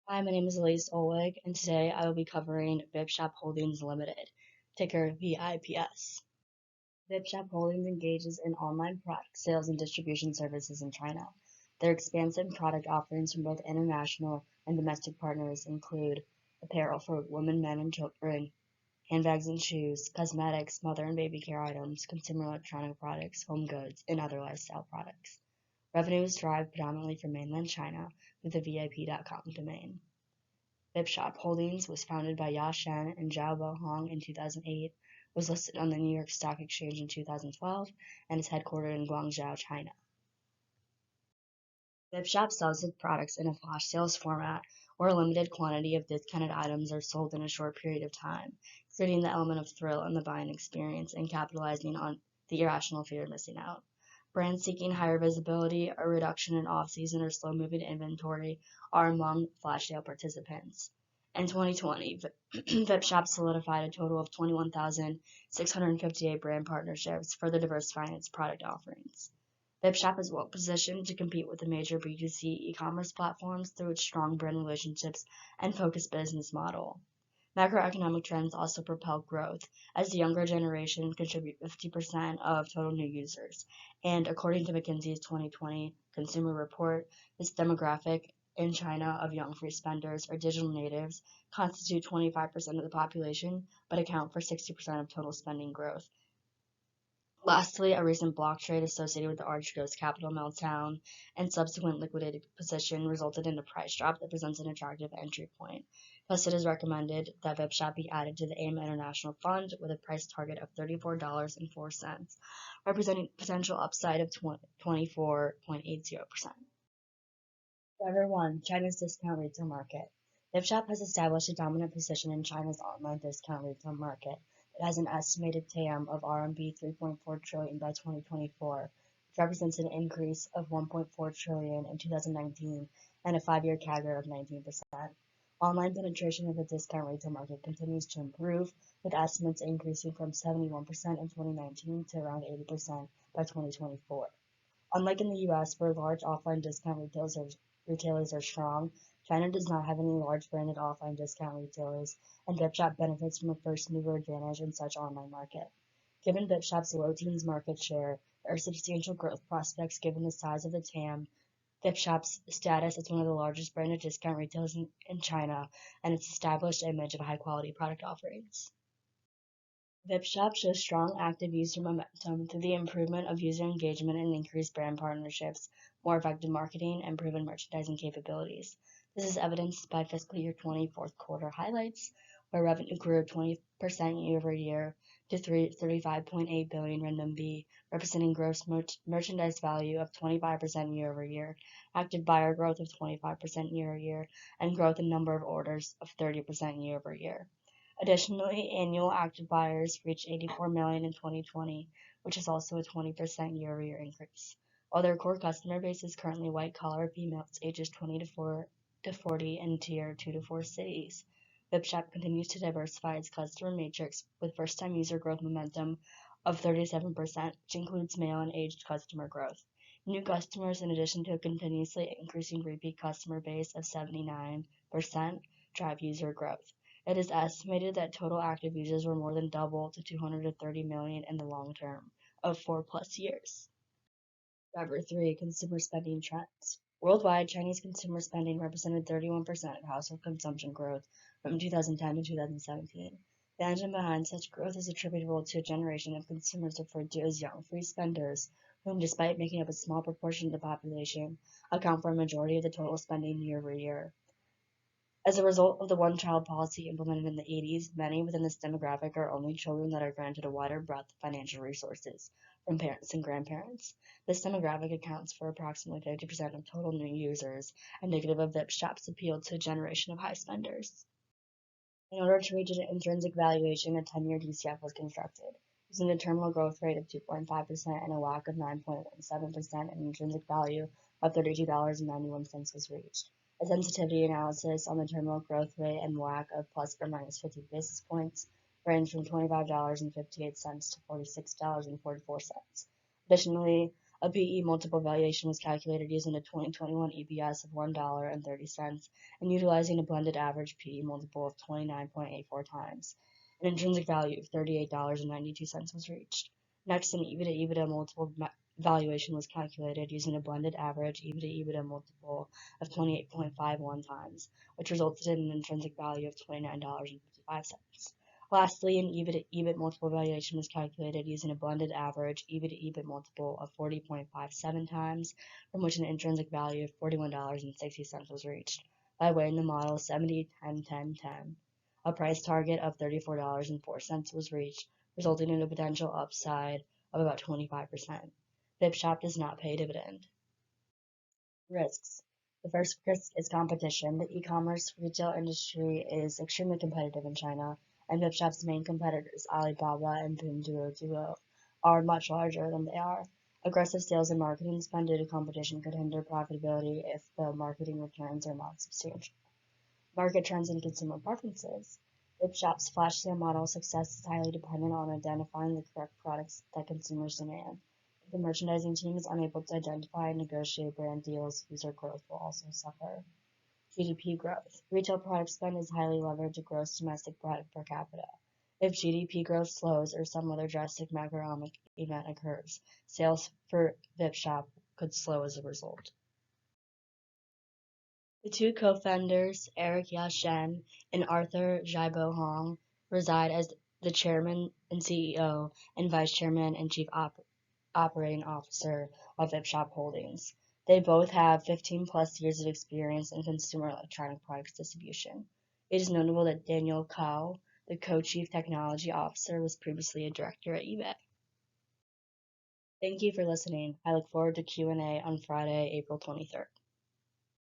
Hi, my name is Elise Olwig, and today I will be covering VIPS Holdings Limited, ticker VIPS. VIPS Holdings engages in online product sales and distribution services in China. Their expansive product offerings from both international and domestic partners include apparel for women, men, and children, handbags and shoes, cosmetics, mother and baby care items, consumer electronic products, home goods, and other lifestyle products. Revenue is derived predominantly from mainland China with the VIP.com domain. VIPS Holdings was founded by Ya Shen and Zhao Bohong in 2008, was listed on the New York Stock Exchange in 2012, and is headquartered in Guangzhou, China. VIPS sells its products in a flash sales format, where a limited quantity of discounted items are sold in a short period of time, creating the element of thrill in the buying experience and capitalizing on the irrational fear of missing out. Brands seeking higher visibility, a reduction in off-season or slow-moving inventory are among flash sale participants. In 2020, VIPS solidified a total of 21,658 brand partnerships, further diversifying its product offerings. VIPS is well positioned to compete with the major B2C e-commerce platforms through its strong brand relationships and focused business model. Macroeconomic trends also propel growth, as the younger generation contribute 50% of total new users. And according to McKinsey's 2020 Consumer Report, this demographic in China of young free spenders or digital natives constitute 25% of the population, but account for 60% of total spending growth. Lastly, a recent block trade associated with the Archegos capital meltdown and subsequent liquidated position resulted in a price drop that presents an attractive entry point. Thus, it is recommended that VIPS be added to the AIM International Fund with a price target of $34.04, representing potential upside of 24.80%. Driver 1. China's discount retail market. VIPS has established a dominant position in China's online discount retail market. It has an estimated TAM of RMB 3.4 trillion by 2024, which represents an increase of 1.4 trillion in 2019 and a 5-year CAGR of 19%. Online penetration of the discount retail market continues to improve, with estimates increasing from 71% in 2019 to around 80% by 2024. Unlike in the US, where large offline discount retailers are strong, China does not have any large branded offline discount retailers, and VIPS benefits from a first mover advantage in such online market. Given VIPS low teens market share, there are substantial growth prospects given the size of the TAM, VIPS status as one of the largest branded discount retailers in China, and its established image of high quality product offerings. VIPS shows strong active user momentum through the improvement of user engagement and increased brand partnerships, more effective marketing, and proven merchandising capabilities. This is evidenced by fiscal year 20 fourth quarter highlights, where revenue grew 20% year-over-year to 35.8 billion RMB, representing gross merchandise value of 25% year-over-year, active buyer growth of 25% year-over-year, and growth in number of orders of 30% year-over-year. Additionally, annual active buyers reached 84 million in 2020, which is also a 20% year-over-year increase. While their core customer base is currently white-collar females ages 20 to 40 in tier 2 to 4 cities, VIPS continues to diversify its customer matrix with first-time user growth momentum of 37%, which includes male and aged customer growth. New customers, in addition to a continuously increasing repeat customer base of 79%, drive user growth. It is estimated that total active users will more than double to 230 million in the long term of 4+ years. Driver 3. Consumer spending trends. Worldwide, Chinese consumer spending represented 31% of household consumption growth from 2010 to 2017. The engine behind such growth is attributable to a generation of consumers referred to as young free spenders, whom, despite making up a small proportion of the population, account for a majority of the total spending year-over-year. As a result of the one-child policy implemented in the 80s, many within this demographic are only children that are granted a wider breadth of financial resources from parents and grandparents. This demographic accounts for approximately 50% of total new users, indicative of VIPS appeal to a generation of high spenders. In order to reach an intrinsic valuation, a 10-year DCF was constructed, using a terminal growth rate of 2.5% and a WACC of 9.17%, and an intrinsic value of $32.91 was reached. A sensitivity analysis on the terminal growth rate and WACC of plus or minus 50 basis points ranged from $25.58 to $46.44. Additionally, A PE multiple valuation was calculated using a 2021 EPS of $1.30 and utilizing a blended average PE multiple of 29.84 times. An intrinsic value of $38.92 was reached. Next, an EBITDA multiple valuation was calculated using a blended average EBITDA multiple of 28.51 times, which resulted in an intrinsic value of $29.55. Lastly, an EBIT multiple valuation was calculated using a blended average EBIT multiple of 40.57 times, from which an intrinsic value of $41.60 was reached by weighing the model 70, 10, 10, 10. A price target of $34.04 was reached, resulting in a potential upside of about 25%. VIPS Shop does not pay dividend. Risks. The first risk is competition. The e-commerce retail industry is extremely competitive in China, and VIPS Shop's main competitors, Alibaba and Pinduoduo, are much larger than they are. Aggressive sales and marketing spend due to competition could hinder profitability if the marketing returns are not substantial. Market trends and consumer preferences. VIPS Shop's flash sale model success is highly dependent on identifying the correct products that consumers demand. If the merchandising team is unable to identify and negotiate brand deals, user growth will also suffer. GDP growth. Retail product spend is highly levered to gross domestic product per capita. If GDP growth slows or some other drastic macroeconomic event occurs, sales for VIPS Shop could slow as a result. The two co-founders, Eric Ya-Shen and Arthur Jiabo Hong, reside as the chairman and CEO and vice chairman and chief operating officer of VIPS Shop Holdings. They both have 15 plus years of experience in consumer electronic products distribution. It is notable that Daniel Cao, the co-chief technology officer, was previously a director at eBay. Thank you for listening. I look forward to Q&A on Friday, April 23rd.